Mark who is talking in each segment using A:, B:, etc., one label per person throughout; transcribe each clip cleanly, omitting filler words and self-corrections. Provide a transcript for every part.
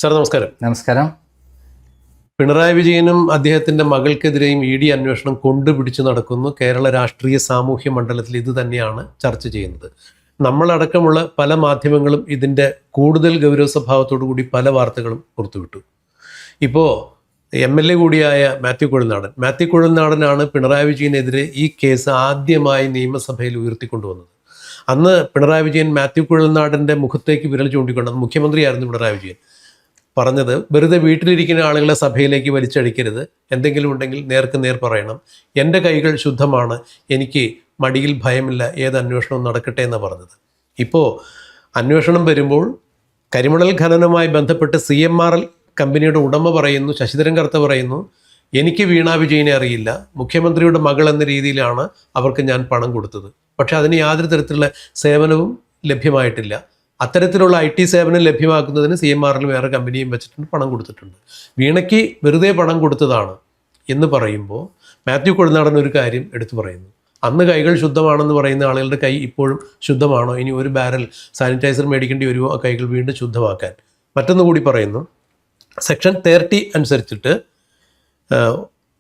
A: Sir നമസ്കാരം.
B: നമസ്കാരം.
A: പിണറായി വിജയനും അദ്ദേഹത്തിൻ്റെ മകൾക്കെതിരെയും ഇ ഡി അന്വേഷണം കൊണ്ടുപിടിച്ചു നടക്കുന്നു. കേരള രാഷ്ട്രീയ സാമൂഹ്യ മണ്ഡലത്തിൽ ഇത് തന്നെയാണ് ചർച്ച ചെയ്യുന്നത്. നമ്മളടക്കമുള്ള പല മാധ്യമങ്ങളും ഇതിൻ്റെ കൂടുതൽ ഗൗരവസ്വഭാവത്തോടു കൂടി പല വാർത്തകളും പുറത്തുവിട്ടു. ഇപ്പോൾ MLA കൂടിയായ മാത്യു കുഴൽനാടനാണ് പിണറായി വിജയനെതിരെ ഈ കേസ് ആദ്യമായി നിയമസഭയിൽ ഉയർത്തിക്കൊണ്ടുവന്നത്. അന്ന് പിണറായി വിജയൻ മാത്യു കുഴൽനാടൻ്റെ മുഖത്തേക്ക് വിരൽ ചൂണ്ടിക്കൊണ്ടത് മുഖ്യമന്ത്രിയായിരുന്നു പിണറായി വിജയൻ. പറഞ്ഞത്, വെറുതെ വീട്ടിലിരിക്കുന്ന ആളുകളെ സഭയിലേക്ക് വലിച്ചടിക്കരുത്, എന്തെങ്കിലും ഉണ്ടെങ്കിൽ നേർക്ക് നേർ പറയണം, എൻ്റെ കൈകൾ ശുദ്ധമാണ്, എനിക്ക് മടിയിൽ ഭയമില്ല, ഏത് അന്വേഷണവും നടക്കട്ടെ എന്നാണ് പറഞ്ഞത്. ഇപ്പോൾ അന്വേഷണം വരുമ്പോൾ കരിമണൽ ഖനനവുമായി ബന്ധപ്പെട്ട് CMRL കമ്പനിയുടെ ഉടമ പറയുന്നു, ശശിധരൻ കർത്ത പറയുന്നു, എനിക്ക് വീണ വിജയനെ അറിയില്ല, മുഖ്യമന്ത്രിയുടെ മകൾ എന്ന രീതിയിലാണ് അവർക്ക് ഞാൻ പണം കൊടുത്തത്, പക്ഷേ അതിന് യാതൊരു തരത്തിലുള്ള സേവനവും ലഭ്യമായിട്ടില്ല. അത്തരത്തിലുള്ള IT സേവനം ലഭ്യമാക്കുന്നതിന് CMRL വേറെ കമ്പനിയും വെച്ചിട്ടുണ്ട്, പണം കൊടുത്തിട്ടുണ്ട്. വീണയ്ക്ക് വെറുതെ പണം കൊടുത്തതാണ് എന്ന് പറയുമ്പോൾ മാത്യു കുഴൽനാടൻ ഒരു കാര്യം എടുത്തു പറയുന്നു. അന്ന് കൈകൾ ശുദ്ധമാണെന്ന് പറയുന്ന ആളുകളുടെ കൈ ഇപ്പോഴും ശുദ്ധമാണോ? ഇനി ഒരു ബാരൽ സാനിറ്റൈസർ മേടിക്കേണ്ടി വരുമോ ആ കൈകൾ വീണ്ടും ശുദ്ധമാക്കാൻ? മറ്റൊന്നു കൂടി പറയുന്നു, സെക്ഷൻ 30 അനുസരിച്ചിട്ട്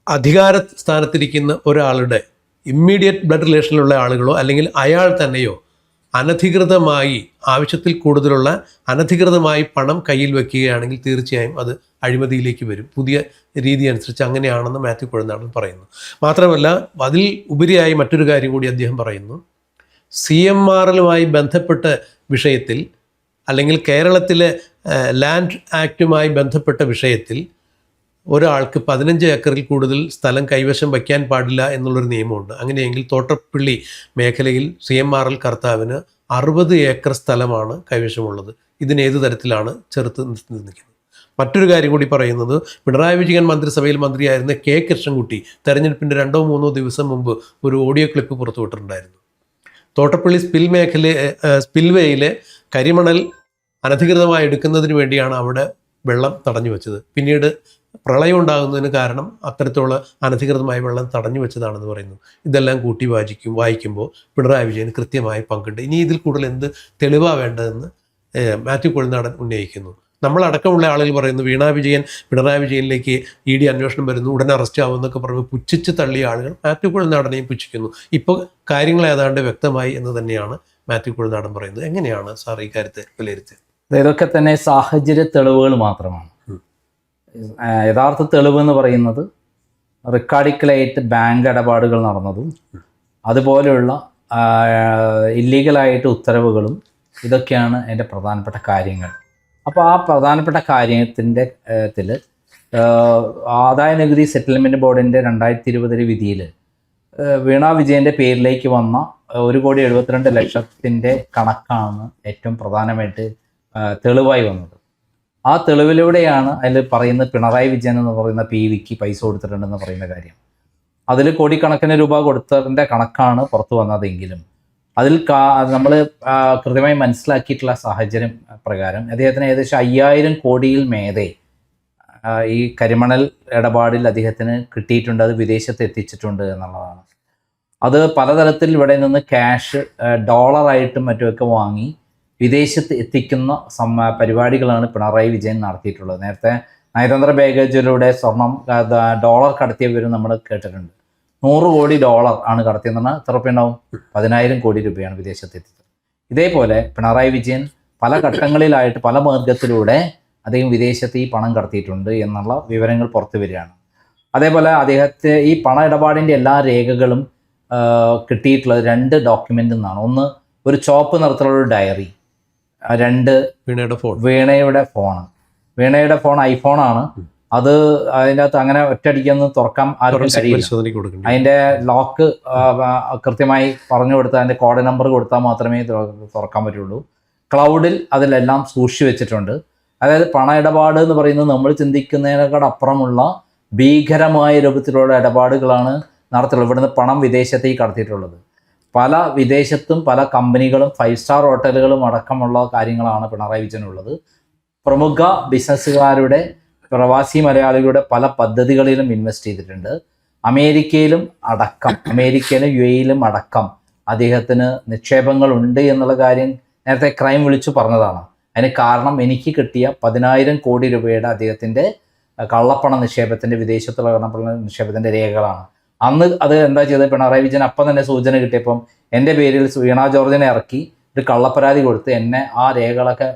A: അധികാര സ്ഥാനത്തിരിക്കുന്ന ഒരാളുടെ ഇമ്മീഡിയറ്റ് ബ്ലഡ് റിലേഷനിലുള്ള ആളുകളോ അല്ലെങ്കിൽ അയാൾ തന്നെയോ അനധികൃതമായി, ആവശ്യത്തിൽ കൂടുതലുള്ള അനധികൃതമായി പണം കയ്യിൽ വയ്ക്കുകയാണെങ്കിൽ തീർച്ചയായും അത് അഴിമതിയിലേക്ക് വരും. പുതിയ രീതി അനുസരിച്ച് അങ്ങനെയാണെന്ന് മാത്യു കുഴൽനാടൻ പറയുന്നു. മാത്രമല്ല, അതിൽ ഉപരിയായി മറ്റൊരു കാര്യം കൂടി അദ്ദേഹം പറയുന്നു. CMRLുമായി ബന്ധപ്പെട്ട വിഷയത്തിൽ അല്ലെങ്കിൽ കേരളത്തിലെ ലാൻഡ് ആക്റ്റുമായി ബന്ധപ്പെട്ട വിഷയത്തിൽ ഒരാൾക്ക് 15 ഏക്കറിൽ കൂടുതൽ സ്ഥലം കൈവശം വയ്ക്കാൻ പാടില്ല എന്നുള്ളൊരു നിയമമുണ്ട്. അങ്ങനെയെങ്കിൽ തോട്ടപ്പള്ളി മേഖലയിൽ CMRL കർത്താവിന് 60 ഏക്കർ സ്ഥലമാണ് കൈവശമുള്ളത്. ഇതിനേത് തരത്തിലാണ് ചെറുത്ത് നിൽക്കുന്നത്? മറ്റൊരു കാര്യം കൂടി പറയുന്നത്, പിണറായി വിജയൻ മന്ത്രിസഭയിൽ മന്ത്രിയായിരുന്ന K കൃഷ്ണൻകുട്ടി തെരഞ്ഞെടുപ്പിൻ്റെ 2-3 ദിവസം മുമ്പ് ഒരു ഓഡിയോ ക്ലിപ്പ് പുറത്തുവിട്ടിട്ടുണ്ടായിരുന്നു. തോട്ടപ്പള്ളി സ്പിൽവേയിലെ കരിമണൽ അനധികൃതമായി എടുക്കുന്നതിന് വേണ്ടിയാണ് അവിടെ വെള്ളം തടഞ്ഞു വെച്ചത്. പിന്നീട് പ്രളയം ഉണ്ടാകുന്നതിന് കാരണം അത്തരത്തിലുള്ള അനധികൃതമായ വെള്ളം തടഞ്ഞു വെച്ചതാണെന്ന് പറയുന്നു. ഇതെല്ലാം കൂട്ടി വായിക്കുമ്പോൾ പിണറായി വിജയൻ കൃത്യമായി പങ്കുണ്ട്. ഇനി ഇതിൽ കൂടുതൽ എന്ത് തെളിവാണ് വേണ്ടതെന്ന് മാത്യു കുഴൽനാടൻ ഉന്നയിക്കുന്നു. നമ്മളടക്കമുള്ള ആളുകൾ പറയുന്നു, പിണറായി വിജയനിലേക്ക് ED അന്വേഷണം വരുന്നു, ഉടനെ അറസ്റ്റ് ആവുമെന്നൊക്കെ പറഞ്ഞ് പുച്ഛിച്ച് തള്ളിയ ആളുകൾ മാത്യു കുഴൽനാടനെയും പുച്ഛിക്കുന്നു. ഇപ്പോൾ കാര്യങ്ങൾ ഏതാണ്ട് വ്യക്തമായി എന്ന് തന്നെയാണ് മാത്യു കുഴൽനാടൻ പറയുന്നത്. എങ്ങനെയാണ് സാർ ഈ കാര്യത്തെ വിലയിരുത്തുക?
B: ഇതൊക്കെ തന്നെ സാഹചര്യ തെളിവുകൾ മാത്രമാണ്. യഥാർത്ഥ തെളിവ് എന്ന് പറയുന്നത് റിക്കാർഡിക്കലായിട്ട് ബാങ്ക് ഇടപാടുകൾ നടന്നതും അതുപോലെയുള്ള ഇല്ലീഗലായിട്ട് ഉത്തരവുകളും ഇതൊക്കെയാണ് എൻ്റെ പ്രധാനപ്പെട്ട കാര്യങ്ങൾ. അപ്പോൾ ആ പ്രധാനപ്പെട്ട കാര്യത്തിൻ്റെ ആദായ നികുതി സെറ്റിൽമെൻറ്റ് ബോർഡിൻ്റെ 2020 വിധിയിൽ വീണ വിജയൻ്റെ പേരിലേക്ക് വന്ന 1,72,00,000 കണക്കാണ് ഏറ്റവും പ്രധാനമായിട്ട് തെളിവായി വന്നത്. ആ തെളിവിലൂടെയാണ് അതിൽ പറയുന്നത് പിണറായി വിജയൻ എന്ന് പറയുന്ന PVക്ക് പൈസ കൊടുത്തിട്ടുണ്ടെന്ന് പറയുന്ന കാര്യം. അതിൽ കോടിക്കണക്കിന് രൂപ കൊടുത്തതിൻ്റെ കണക്കാണ് പുറത്തു വന്നതെങ്കിലും അതിൽ നമ്മൾ കൃത്യമായി മനസ്സിലാക്കിയിട്ടുള്ള സാഹചര്യം പ്രകാരം അദ്ദേഹത്തിന് ഏകദേശം 5,000 കോടിയിൽ മേലെ ഈ കരിമണൽ ഇടപാടിൽ അദ്ദേഹത്തിന് കിട്ടിയിട്ടുണ്ട്. അത് വിദേശത്ത് എത്തിച്ചിട്ടുണ്ട് എന്നുള്ളതാണ്. അത് പലതരത്തിൽ ഇവിടെ നിന്ന് ക്യാഷ് ഡോളറായിട്ടും മറ്റുമൊക്കെ വാങ്ങി വിദേശത്ത് എത്തിക്കുന്ന പരിപാടികളാണ് പിണറായി വിജയൻ നടത്തിയിട്ടുള്ളത്. നേരത്തെ നയതന്ത്ര ബാഗേജിലൂടെ സ്വർണം ഡോളർ കടത്തിയവരും നമ്മൾ കേട്ടിട്ടുണ്ട്. 100 കോടി ഡോളർ ആണ് കടത്തിയെന്ന് പറഞ്ഞാൽ എത്ര രൂപ ഉണ്ടാവും? 10,000 കോടി രൂപയാണ് വിദേശത്ത് എത്തിച്ചത്. ഇതേപോലെ പിണറായി വിജയൻ പല ഘട്ടങ്ങളിലായിട്ട് പല മാർഗത്തിലൂടെ അദ്ദേഹം വിദേശത്ത് ഈ പണം കടത്തിയിട്ടുണ്ട് എന്നുള്ള വിവരങ്ങൾ പുറത്തു വരികയാണ്. അതേപോലെ അദ്ദേഹത്തെ ഈ പണ ഇടപാടിൻ്റെ എല്ലാ രേഖകളും കിട്ടിയിട്ടുള്ളത് 2 ഡോക്യുമെൻ്റിൽ നിന്നാണ്. ഒന്ന്, ഒരു ചുവപ്പ് നിറത്തിലുള്ള ഡയറി. 2, വീണയുടെ ഫോൺ ഐഫോണാണ്. അത് അതിൻ്റെ അകത്ത് അങ്ങനെ ഒറ്റയടിക്കൊന്ന് തുറക്കാൻ ആർക്കും കഴിയില്ല. അതിൻ്റെ ലോക്ക് കൃത്യമായി പറഞ്ഞു കൊടുത്താൽ, അതിൻ്റെ കോഡ് നമ്പർ കൊടുത്താൽ മാത്രമേ തുറക്കാൻ പറ്റുള്ളൂ. ക്ലൗഡിൽ അതിലെല്ലാം സൂക്ഷിച്ചു വെച്ചിട്ടുണ്ട്. അതായത് പണ ഇടപാട് എന്ന് പറയുന്നത് നമ്മൾ ചിന്തിക്കുന്നതിനേക്കാളപ്പുറമുള്ള ഭീകരമായ രൂപത്തിലുള്ള ഇടപാടുകളാണ് നടത്തിയിട്ടുള്ളത്. ഇവിടുന്ന് പണം വിദേശത്തേക്ക് കടത്തിയിട്ടുള്ളത്. പല വിദേശത്തും പല കമ്പനികളും 5 സ്റ്റാർ ഹോട്ടലുകളും അടക്കമുള്ള കാര്യങ്ങളാണ് പിണറായി വിജയനുള്ളത്. പ്രമുഖ ബിസിനസ്സുകാരുടെ, പ്രവാസി മലയാളികളുടെ പല പദ്ധതികളിലും ഇൻവെസ്റ്റ് ചെയ്തിട്ടുണ്ട്. അമേരിക്കയിലും UAEയിലും അടക്കം അദ്ദേഹത്തിന് നിക്ഷേപങ്ങൾ ഉണ്ട് എന്നുള്ള കാര്യം നേരത്തെ ക്രൈം വിളിച്ചു പറഞ്ഞതാണ്. അതിന് കാരണം എനിക്ക് കിട്ടിയ 10,000 കോടി രൂപയുടെ അദ്ദേഹത്തിൻ്റെ കള്ളപ്പണ നിക്ഷേപത്തിൻ്റെ, വിദേശത്തുള്ള കള്ളപ്പണ നിക്ഷേപത്തിൻ്റെ രേഖകളാണ്. അന്ന് അത് എന്താ ചെയ്തത്, പിണറായി വിജയൻ അപ്പം തന്നെ സൂചന കിട്ടിയപ്പം എൻ്റെ പേരിൽ വീണ ജോർജിനെ ഇറക്കി ഒരു കള്ളപ്പരാതി കൊടുത്ത് എന്നെ ആ രേഖകളൊക്കെ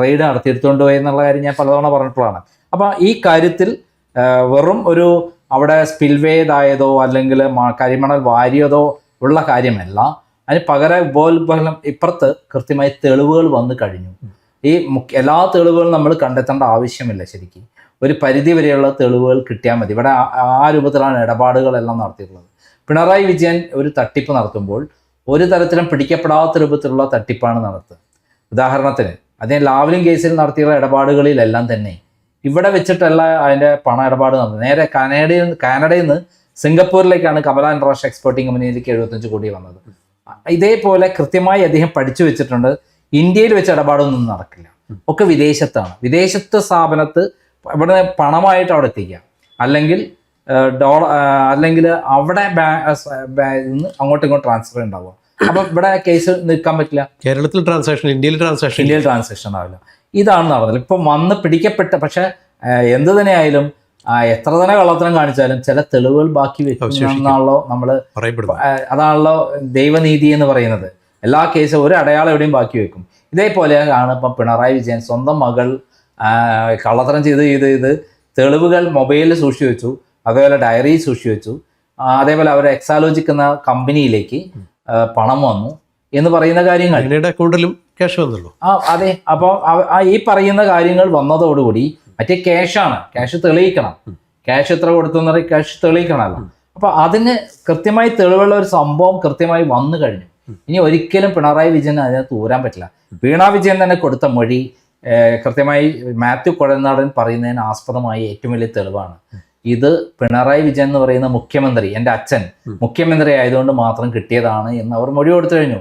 B: റെയ്ഡ് നടത്തി എടുത്തുകൊണ്ട് പോയി എന്നുള്ള കാര്യം ഞാൻ പലതവണ പറഞ്ഞിട്ടുള്ളതാണ്. അപ്പം ഈ കാര്യത്തിൽ വെറും ഒരു അവിടെ സ്പിൽവേ ഇതായതോ അല്ലെങ്കിൽ കരിമണൽ വാരിയതോ ഉള്ള കാര്യമല്ല. അതിന് പകരം ഉപോത്ബലം ഇപ്പുറത്ത് കൃത്യമായി തെളിവുകൾ വന്നു കഴിഞ്ഞു. ഈ എല്ലാ തെളിവുകളും നമ്മൾ കണ്ടെത്തേണ്ട ആവശ്യമില്ല. ശരിക്കും ഒരു പരിധി വരെയുള്ള തെളിവുകൾ കിട്ടിയാൽ മതി. ഇവിടെ ആ രൂപത്തിലാണ് ഇടപാടുകളെല്ലാം നടത്തിയിട്ടുള്ളത്. പിണറായി വിജയൻ ഒരു തട്ടിപ്പ് നടത്തുമ്പോൾ ഒരു തരത്തിലും പിടിക്കപ്പെടാത്ത രൂപത്തിലുള്ള തട്ടിപ്പാണ് നടത്തുക. ഉദാഹരണത്തിന് അദ്ദേഹം ലാവ്ലിൻ കേസിൽ നടത്തിയുള്ള ഇടപാടുകളിലെല്ലാം തന്നെ ഇവിടെ വെച്ചിട്ടല്ല അതിൻ്റെ പണ ഇടപാട് നടന്നത്. നേരെ കാനഡയിൽ നിന്ന് സിംഗപ്പൂരിലേക്കാണ് കമല ഇന്റർനാഷണൽ എക്സ്പോർട്ടിംഗ് കമ്പനിയിലേക്ക് 75 കോടി വന്നത്. ഇതേപോലെ കൃത്യമായി അദ്ദേഹം പഠിച്ചു വെച്ചിട്ടുണ്ട്. ഇന്ത്യയിൽ വെച്ച് ഇടപാടൊന്നും നടക്കില്ല, ഒക്കെ വിദേശത്താണ്. വിദേശത്തെ സ്ഥാപനത്ത് ഇവിടെ പണമായിട്ട് അവിടെ എത്തിക്കുക, അല്ലെങ്കിൽ അല്ലെങ്കിൽ അവിടെ നിന്ന് അങ്ങോട്ടും ഇങ്ങോട്ടും ട്രാൻസ്ഫർ ഉണ്ടാവുക. അപ്പം ഇവിടെ കേസ് നിൽക്കാൻ പറ്റില്ല.
A: കേരളത്തിൽ ട്രാൻസാക്ഷൻ, ഇന്ത്യയിൽ ട്രാൻസാക്ഷൻ
B: ആവില്ല. ഇതാണ് നടന്നത്. ഇപ്പം വന്ന് പിടിക്കപ്പെട്ട, പക്ഷെ എന്ത് തന്നെയായാലും എത്ര തന്നെ കള്ളത്തരം കാണിച്ചാലും ചില തെളിവുകൾ ബാക്കി വെക്കുന്നാണല്ലോ നമ്മൾ, അതാണല്ലോ ദൈവനീതി എന്ന് പറയുന്നത്. എല്ലാ കേസും ഒരു അടയാളം എവിടെയും ബാക്കി വെക്കും. ഇതേപോലെയാണ് ഇപ്പം പിണറായി വിജയൻ സ്വന്തം മകൾ കള്ളത്തരം ചെയ്ത് തെളിവുകൾ മൊബൈലിൽ സൂക്ഷിച്ചു വെച്ചു, അതേപോലെ ഡയറി സൂക്ഷിച്ചു വെച്ചു, അതേപോലെ അവർ എക്സാലോജിക് എന്ന കമ്പനിയിലേക്ക് പണം വന്നു എന്ന് പറയുന്ന കാര്യങ്ങൾ
A: അക്കൗണ്ടിലും ക്യാഷ് വന്നല്ലോ.
B: അതെ. അപ്പോൾ ഈ പറയുന്ന കാര്യങ്ങൾ വന്നതോടുകൂടി മറ്റേ ക്യാഷാണ്, ക്യാഷ് തെളിയിക്കണം, ക്യാഷ് എത്ര കൊടുത്തു എന്ന് പറയും, ക്യാഷ് തെളിയിക്കണമല്ലോ. അപ്പോൾ അതിന് കൃത്യമായി തെളിവുള്ള ഒരു സംഭവം കൃത്യമായി വന്നു കഴിഞ്ഞു. ഇനി ഒരിക്കലും പിണറായി വിജയൻ അതിനകത്ത് ഊരാൻ പറ്റില്ല. വീണ വിജയൻ തന്നെ കൊടുത്ത മൊഴി കൃത്യമായി മാത്യു കുഴൽനാടൻ പറയുന്നതിന് ആസ്പദമായ ഏറ്റവും വലിയ തെളിവാണ്. ഇത് പിണറായി വിജയൻ എന്ന് പറയുന്ന മുഖ്യമന്ത്രി, എൻ്റെ അച്ഛൻ മുഖ്യമന്ത്രി ആയതുകൊണ്ട് മാത്രം കിട്ടിയതാണ് എന്ന് അവർ മൊഴി കൊടുത്തു കഴിഞ്ഞു.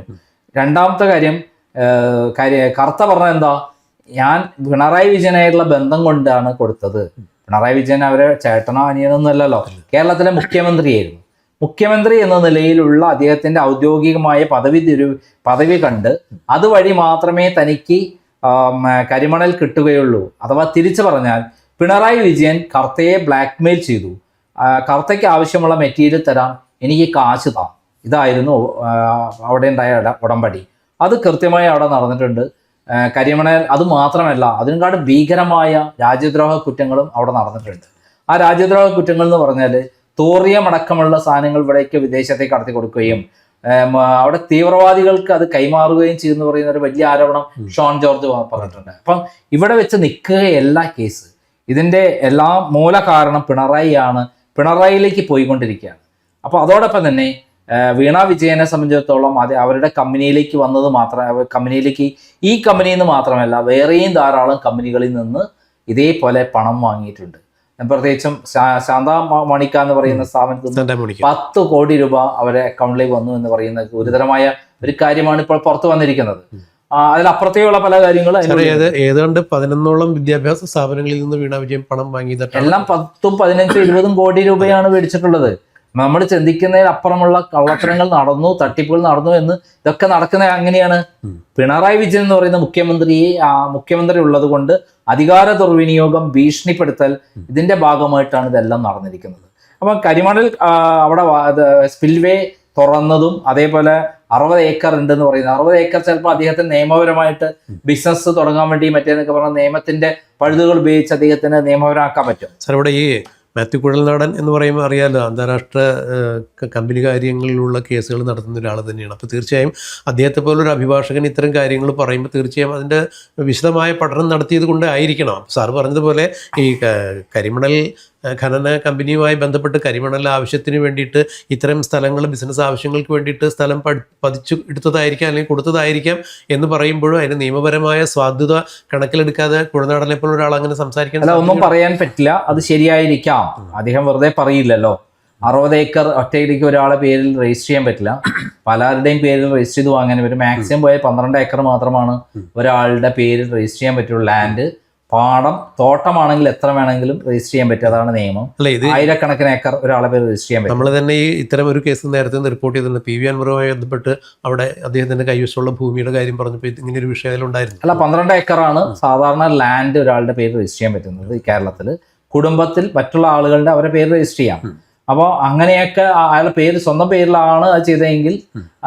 B: രണ്ടാമത്തെ കാര്യം കറുത്ത പറഞ്ഞ എന്താ, ഞാൻ പിണറായി വിജയനായിട്ടുള്ള ബന്ധം കൊണ്ടാണ് കൊടുത്തത്. പിണറായി വിജയൻ അവരെ ചേട്ടനോ അനിയനൊന്നും അല്ലല്ലോ, കേരളത്തിലെ മുഖ്യമന്ത്രിയായിരുന്നു. മുഖ്യമന്ത്രി എന്ന നിലയിലുള്ള അദ്ദേഹത്തിൻ്റെ ഔദ്യോഗികമായ പദവി കണ്ട് അതുവഴി മാത്രമേ തനിക്ക് കരിമണൽ കിട്ടുകയുള്ളൂ. അഥവാ തിരിച്ചു പറഞ്ഞാൽ പിണറായി വിജയൻ കർത്തയെ ബ്ലാക്ക്മെയിൽ ചെയ്തു. കർത്തയ്ക്ക് ആവശ്യമുള്ള മെറ്റീരിയൽ തരാം, എനിക്ക് കാശ് താ, ഇതായിരുന്നു അവിടെ ഉണ്ടായ ഉടമ്പടി. അത് കൃത്യമായി അവിടെ നടന്നിട്ടുണ്ട്. കരിമണൽ അത് മാത്രമല്ല, അതിനെക്കാളും ഭീകരമായ രാജ്യദ്രോഹ കുറ്റങ്ങളും അവിടെ നടന്നിട്ടുണ്ട്. ആ രാജ്യദ്രോഹ കുറ്റങ്ങൾ എന്ന് പറഞ്ഞാൽ തോറിയം അടക്കമുള്ള സാധനങ്ങൾ ഇവിടേക്ക് വിദേശത്തേക്ക് കടത്തി കൊടുക്കുകയും അവിടെ തീവ്രവാദികൾക്ക് അത് കൈമാറുകയും ചെയ്യുമെന്ന് പറയുന്ന ഒരു വലിയ ആരോപണം ഷോൺ ജോർജ് പറഞ്ഞിട്ടുണ്ട്. അപ്പം ഇവിടെ വെച്ച് നിൽക്കുകയല്ല കേസ്. ഇതിൻ്റെ എല്ലാ മൂല കാരണം പിണറായിയാണ്, പിണറായിയിലേക്ക് പോയിക്കൊണ്ടിരിക്കുകയാണ്. അപ്പോൾ അതോടൊപ്പം തന്നെ വീണ വിജയനെ സംബന്ധിച്ചിടത്തോളം അത് അവരുടെ കമ്പനിയിലേക്ക് വന്നത് കമ്പനിയിലേക്ക് ഈ കമ്പനിയിൽ നിന്ന് മാത്രമല്ല വേറെയും ധാരാളം കമ്പനികളിൽ നിന്ന് ഇതേപോലെ പണം വാങ്ങിയിട്ടുണ്ട്. പ്രത്യേകിച്ചും ശാന്ത മണിക്ക എന്ന് പറയുന്ന സ്ഥാപനത്തിൽ 10 കോടി രൂപ അവരെ അക്കൗണ്ടിലേക്ക് വന്നു എന്ന് പറയുന്ന ഗുരുതരമായ ഒരു കാര്യമാണ് ഇപ്പോൾ പുറത്തു വന്നിരിക്കുന്നത്. അതിലപ്പുറത്തേക്കുള്ള പല കാര്യങ്ങളും
A: ഏതാണ്ട് 11ഓളം വിദ്യാഭ്യാസ സ്ഥാപനങ്ങളിൽ നിന്ന് വീണ വിജയൻ പണം വാങ്ങിയത്
B: എല്ലാം 10, 15, 20 കോടി രൂപയാണ് മേടിച്ചിട്ടുള്ളത്. നമ്മൾ ചിന്തിക്കുന്നതിനപ്പുറമുള്ള കള്ളത്തരങ്ങൾ നടന്നു, തട്ടിപ്പുകൾ നടന്നു എന്ന് ഇതൊക്കെ നടക്കുന്നത് അങ്ങനെയാണ്. പിണറായി വിജയൻ എന്ന് പറയുന്ന മുഖ്യമന്ത്രി ഉള്ളത് കൊണ്ട് അധികാര ദുർവിനിയോഗം, ഭീഷണിപ്പെടുത്തൽ, ഇതിന്റെ ഭാഗമായിട്ടാണ് ഇതെല്ലാം നടന്നിരിക്കുന്നത്. അപ്പം കരിമണൽ അവിടെ സ്പിൽവേ തുറന്നതും അതേപോലെ 60 ഏക്കർ ഉണ്ടെന്ന് പറയുന്നത്, 60 ഏക്കർ ചിലപ്പോൾ അദ്ദേഹത്തിന് നിയമപരമായിട്ട് ബിസിനസ് തുടങ്ങാൻ വേണ്ടി മറ്റേന്നൊക്കെ പറഞ്ഞ നിയമത്തിന്റെ പഴുതുകൾ ഉപയോഗിച്ച് അദ്ദേഹത്തിന് നിയമപരമാക്കാൻ പറ്റും.
A: സാർ, ഇവിടെ ഈ മാത്യു കുഴൽനാടൻ എന്ന് പറയുമ്പോൾ അറിയാമല്ലോ, അന്താരാഷ്ട്ര കമ്പനി കാര്യങ്ങളിലുള്ള കേസുകൾ നടത്തുന്ന ഒരാൾ തന്നെയാണ്. അപ്പോൾ തീർച്ചയായും അദ്ദേഹത്തെ പോലൊരു അഭിഭാഷകൻ ഇത്തരം കാര്യങ്ങൾ പറയുമ്പോൾ തീർച്ചയായും അതിൻ്റെ വിശദമായ പഠനം നടത്തിയത് കൊണ്ട് ആയിരിക്കണം. സാറ് പറഞ്ഞതുപോലെ ഈ കരിമണൽ ഖനന കമ്പനിയുമായി ബന്ധപ്പെട്ട് കരിമണൽ ആവശ്യത്തിന് വേണ്ടിയിട്ട് ഇത്തരം സ്ഥലങ്ങൾ ബിസിനസ് ആവശ്യങ്ങൾക്ക് വേണ്ടിയിട്ട് സ്ഥലം പതിച്ചു എടുത്തതായിരിക്കാം അല്ലെങ്കിൽ കൊടുത്തതായിരിക്കാം എന്ന് പറയുമ്പോഴും അതിന് നിയമപരമായ സാധ്യത കണക്കിലെടുക്കാതെ കുഴൽനാടനെ പോലെ ഒരാൾ അങ്ങനെ സംസാരിക്കാൻ
B: ഒന്നും പറയാൻ പറ്റില്ല. അത് ശരിയായിരിക്കാം, അദ്ദേഹം വെറുതെ പറയില്ലല്ലോ. 60 ഏക്കർ ഒറ്റയ്ക്ക് ഒരാളെ പേരിൽ രജിസ്റ്റർ ചെയ്യാൻ പറ്റില്ല, പലരുടെയും പേരിൽ രജിസ്റ്റർ ചെയ്ത് വാങ്ങാൻ പറ്റും. മാക്സിമം പോയാൽ 12 ഏക്കർ മാത്രമാണ് ഒരാളുടെ പേരിൽ രജിസ്റ്റർ ചെയ്യാൻ പറ്റുള്ളൂ ലാൻഡ്. പാടം തോട്ടമാണെങ്കിൽ എത്ര വേണമെങ്കിലും രജിസ്റ്റർ ചെയ്യാൻ പറ്റും. അതാണ് നിയമം.
A: അല്ല, ഇത്
B: ആയിരക്കണക്കിന് ഏക്കർ ഒരാളെ പേര് രജിസ്റ്റർ ചെയ്യാൻ പറ്റും.
A: നമ്മൾ തന്നെ ഈ ഇത്തരം ഒരു കേസ് നേരത്തെ റിപ്പോർട്ട് ചെയ്തിട്ടുണ്ട്. PV അൻവറുമായി ബന്ധപ്പെട്ട് അവിടെ അദ്ദേഹത്തിന്റെ കൈവശമുള്ള ഭൂമിയുടെ കാര്യം പറഞ്ഞപ്പോൾ ഇങ്ങനെ ഒരു വിഷയം ഉണ്ടായിരുന്നു.
B: അല്ല, 12 ഏക്കറാണ് സാധാരണ ലാൻഡ് ഒരാളുടെ പേര് രജിസ്റ്റർ ചെയ്യാൻ പറ്റുന്നത് കേരളത്തിൽ. കുടുംബത്തിൽ മറ്റുള്ള ആളുകളുടെ അവരുടെ പേര് രജിസ്റ്റർ ചെയ്യാം. അപ്പോൾ അങ്ങനെയൊക്കെ അയാളുടെ പേര് സ്വന്തം പേരിലാണ് അത് ചെയ്തതെങ്കിൽ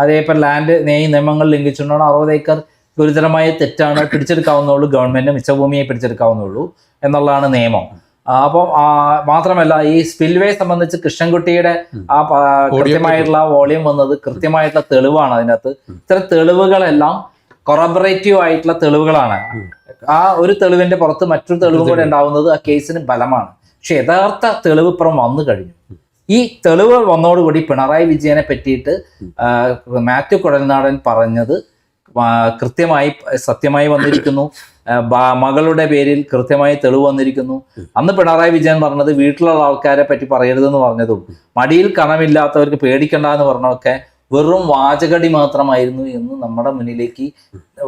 B: അതേപോലെ ലാൻഡ് നിയമങ്ങൾ ലംഘിച്ചുകൊണ്ടാണ് 60 ഏക്കർ ഗുരുതരമായ തെറ്റാണ്, പിടിച്ചെടുക്കാവുന്നുള്ളൂ, ഗവൺമെന്റ് മിച്ചഭൂമിയെ പിടിച്ചെടുക്കാവുന്നുള്ളൂ എന്നുള്ളതാണ് നിയമം. അപ്പം മാത്രമല്ല ഈ സ്പിൽവേ സംബന്ധിച്ച് കൃഷ്ണൻകുട്ടിയുടെ ആ കൃത്യമായിട്ടുള്ള വോളിയം വന്നത് കൃത്യമായിട്ടുള്ള തെളിവാണ്. അതിനകത്ത് ഇത്തരം തെളിവുകളെല്ലാം കൊറബറേറ്റീവ് ആയിട്ടുള്ള തെളിവുകളാണ്. ആ ഒരു തെളിവിന്റെ പുറത്ത് മറ്റൊരു തെളിവും കൂടെ ഉണ്ടാവുന്നത് ആ കേസിന് ബലമാണ്. പക്ഷെ യഥാർത്ഥ തെളിവ് ഇപ്പുറം വന്നു കഴിഞ്ഞു. ഈ തെളിവ് വന്നതോടുകൂടി പിണറായി വിജയനെ പറ്റിയിട്ട് മാത്യു കുഴൽനാടൻ പറഞ്ഞത് കൃത്യമായി സത്യമായി വന്നിരിക്കുന്നു. മകളുടെ പേരിൽ കൃത്യമായി തെളിവ് വന്നിരിക്കുന്നു. അന്ന് പിണറായി വിജയൻ പറഞ്ഞത് വീട്ടിലുള്ള ആൾക്കാരെ പറ്റി പറയരുതെന്ന് പറഞ്ഞതും മടിയിൽ കണമില്ലാത്തവർക്ക് പേടിക്കണ്ട എന്ന് പറഞ്ഞതൊക്കെ വെറും വാചകടി മാത്രമായിരുന്നു എന്ന് നമ്മുടെ മുന്നിലേക്ക്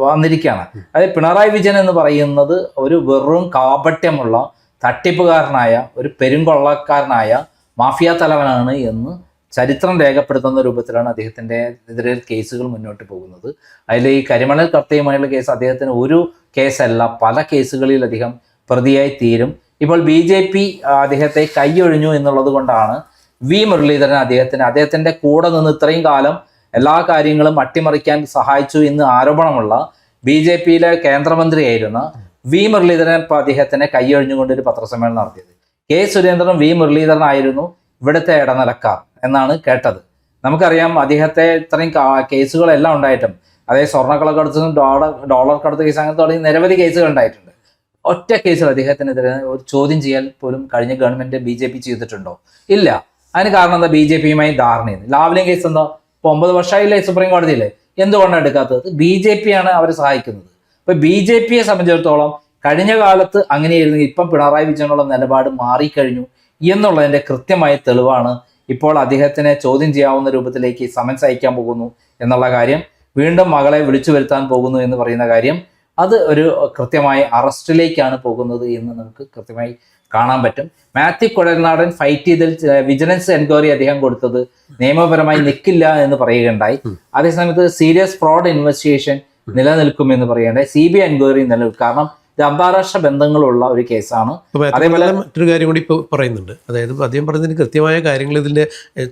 B: വന്നിരിക്കുകയാണ്. അതായത് പിണറായി വിജയൻ എന്ന് പറയുന്നത് ഒരു വെറും കാപട്യമുള്ള തട്ടിപ്പുകാരനായ ഒരു പെരുങ്കൊള്ളക്കാരനായ മാഫിയ തലവനാണ് എന്ന് ചരിത്രം രേഖപ്പെടുത്തുന്ന രൂപത്തിലാണ് അദ്ദേഹത്തിൻ്റെ എതിരെ കേസുകൾ മുന്നോട്ട് പോകുന്നത്. അതിൽ ഈ കരിമണൽ കർത്തയുമായുള്ള കേസ് അദ്ദേഹത്തിന് ഒരു കേസല്ല, പല കേസുകളിൽ അദ്ദേഹം പ്രതിയായി തീരും. ഇപ്പോൾ BJP അദ്ദേഹത്തെ കൈയൊഴിഞ്ഞു എന്നുള്ളത് കൊണ്ടാണ് വി മുരളീധരൻ അദ്ദേഹത്തിൻ്റെ കൂടെ നിന്ന് ഇത്രയും കാലം എല്ലാ കാര്യങ്ങളും അട്ടിമറിക്കാൻ സഹായിച്ചു എന്ന് ആരോപണമുള്ള BJPയിലെ കേന്ദ്രമന്ത്രിയായിരുന്ന വി മുരളീധരൻ ഇപ്പോൾ അദ്ദേഹത്തിനെ കൈയൊഴിഞ്ഞുകൊണ്ടൊരു പത്രസമ്മേളനം നടത്തിയത്. കെ സുരേന്ദ്രൻ വി മുരളീധരൻ ആയിരുന്നു ഇവിടുത്തെ ഇടനിലക്കാർ എന്നാണ് കേട്ടത്. നമുക്കറിയാം അദ്ദേഹത്തെ ഇത്രയും കേസുകളെല്ലാം ഉണ്ടായിട്ടും, അതായത് സ്വർണ്ണക്കളക്കടത്തും ഡോളർ കടത്ത് കേസ് അങ്ങനെ തുടങ്ങി നിരവധി കേസുകൾ ഉണ്ടായിട്ടുണ്ട്. ഒറ്റ കേസിൽ അദ്ദേഹത്തിനെതിരെ ഒരു ചോദ്യം ചെയ്യാൻ പോലും കഴിഞ്ഞ ഗവൺമെന്റ് BJP ചെയ്തിട്ടുണ്ടോ? ഇല്ല. അതിന് കാരണം എന്താ? BJPയുമായി ധാരണയാണ്. ലാവ്ലിൻ കേസ് എന്താ ഇപ്പോൾ 9 വർഷമായില്ലേ സുപ്രീം കോടതിയിലെ, എന്തുകൊണ്ടാണ് എടുക്കാത്തത്? BJPയാണ് അവരെ സഹായിക്കുന്നത്. ഇപ്പൊ BJPയെ സംബന്ധിച്ചിടത്തോളം കഴിഞ്ഞ കാലത്ത് അങ്ങനെയായിരുന്നു, ഇപ്പം പിണറായി വിജയനുള്ള നിലപാട് മാറിക്കഴിഞ്ഞു എന്നുള്ളതിന്റെ കൃത്യമായ തെളിവാണ് ഇപ്പോൾ അദ്ദേഹത്തിനെ ചോദ്യം ചെയ്യാവുന്ന രൂപത്തിലേക്ക് സമൻസ് അയക്കാൻ പോകുന്നു എന്നുള്ള കാര്യം, വീണ്ടും മകളെ വിളിച്ചു വരുത്താൻ പോകുന്നു എന്ന് പറയുന്ന കാര്യം, അത് ഒരു കൃത്യമായ അറസ്റ്റിലേക്കാണ് പോകുന്നത് എന്ന് നമുക്ക് കൃത്യമായി കാണാൻ പറ്റും. മാത്യു കുഴൽനാടൻ ഫൈറ്റ് ചെയ്തതിൽ വിജിലൻസ് എൻക്വയറി അദ്ദേഹം കൊടുത്തത് നിയമപരമായി നിൽക്കില്ല എന്ന് പറയുകയുണ്ടായി. അതേസമയത്ത് സീരിയസ് ഫ്രോഡ് ഇൻവെസ്റ്റിഗേഷൻ നിലനിൽക്കും എന്ന് പറയുകയുണ്ടായി. CBI എൻക്വയറി നിലനിൽക്കും. കാരണം ഇത് അന്താരാഷ്ട്ര ബന്ധങ്ങളുള്ള ഒരു കേസാണ്.
A: അതേപോലെ മറ്റൊരു കാര്യം കൂടി ഇപ്പോൾ പറയുന്നുണ്ട്. അതായത് അദ്ദേഹം പറഞ്ഞതിന് കൃത്യമായ കാര്യങ്ങൾ ഇതിൻ്റെ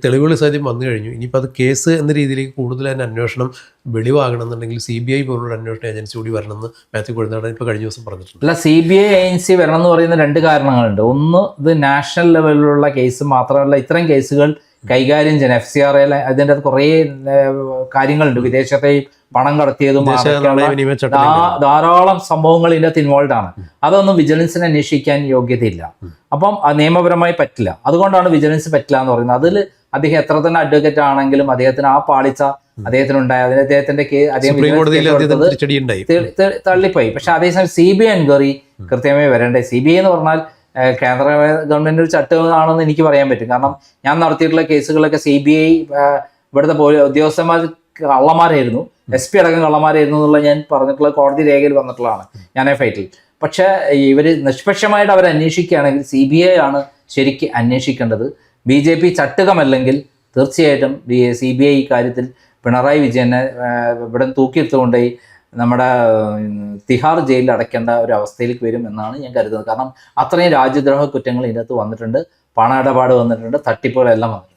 A: തെളിവുകൾ സഹിതം വന്നു കഴിഞ്ഞു. ഇനിയിപ്പോൾ അത് കേസ് എന്ന രീതിയിലേക്ക് കൂടുതൽ തന്നെ അന്വേഷണം വെളിവാകണമെന്നുണ്ടെങ്കിൽ CBI പോലുള്ള അന്വേഷണ ഏജൻസി കൂടി വരണമെന്ന് മാത്യു കുഴൽനാടൻ ഇപ്പോൾ കഴിഞ്ഞ ദിവസം പറഞ്ഞിട്ടുണ്ട്.
B: അല്ല, CBI ഏജൻസി വരണം എന്ന് പറയുന്ന 2 കാരണങ്ങളുണ്ട്. ഒന്ന്, ഇത് നാഷണൽ ലെവലിലുള്ള കേസ് മാത്രമല്ല, ഇത്തരം കേസുകൾ കൈകാര്യം ചെയ്യാൻ FCRA അതിൻ്റെ അത് കുറേ കാര്യങ്ങളുണ്ട്. വിദേശത്തെ പണം കടത്തിയതും ധാരാളം സംഭവങ്ങൾ ഇതിനകത്ത് ഇൻവോൾവ് ആണ്. അതൊന്നും വിജിലൻസിന് അന്വേഷിക്കാൻ യോഗ്യതയില്ല. അപ്പം നിയമപരമായി പറ്റില്ല. അതുകൊണ്ടാണ് വിജിലൻസ് പറ്റില്ല എന്ന് പറയുന്നത്. അതിൽ അദ്ദേഹം എത്ര തന്നെ അഡ്വക്കേറ്റ് ആണെങ്കിലും അദ്ദേഹത്തിന് ആ പാളിച്ച അദ്ദേഹത്തിനുണ്ടായി. അതിന് അദ്ദേഹത്തിന്റെ തള്ളിപ്പോയി. പക്ഷെ അതേസമയം CBI എൻക്വയറി കൃത്യമായി വരണ്ടേ. CBI എന്ന് പറഞ്ഞാൽ കേന്ദ്ര ഗവൺമെന്റ് ഒരു ചട്ടമാണെന്ന് എനിക്ക് പറയാൻ പറ്റും. കാരണം ഞാൻ നടത്തിയിട്ടുള്ള കേസുകളൊക്കെ CBI ഇവിടുത്തെ ഉദ്യോഗസ്ഥന്മാർ കള്ളന്മാരായിരുന്നു, SP അടക്കം കള്ളന്മാരായിരുന്നു എന്നുള്ള ഞാൻ പറഞ്ഞിട്ടുള്ള കോടതി രേഖയിൽ വന്നിട്ടുള്ളതാണ് ഞാൻ ഫൈറ്റിൽ. പക്ഷേ ഇവർ നിഷ്പക്ഷമായിട്ട് അവർ അന്വേഷിക്കുകയാണെങ്കിൽ CBI ആണ് ശരിക്ക് അന്വേഷിക്കേണ്ടത്. BJP ചട്ടുകമല്ലെങ്കിൽ തീർച്ചയായിട്ടും CBI ഈ കാര്യത്തിൽ പിണറായി വിജയനെ ഇവിടെ തൂക്കിയെടുത്തുകൊണ്ടേ നമ്മുടെ തിഹാർ ജയിലിൽ അടയ്ക്കേണ്ട ഒരു അവസ്ഥയിലേക്ക് വരും എന്നാണ് ഞാൻ കരുതുന്നത്. കാരണം അത്രയും രാജ്യദ്രോഹ കുറ്റങ്ങൾ ഇതിനകത്ത് വന്നിട്ടുണ്ട്, പണ ഇടപാട് വന്നിട്ടുണ്ട്, തട്ടിപ്പുകളെല്ലാം വന്നിട്ടുണ്ട്.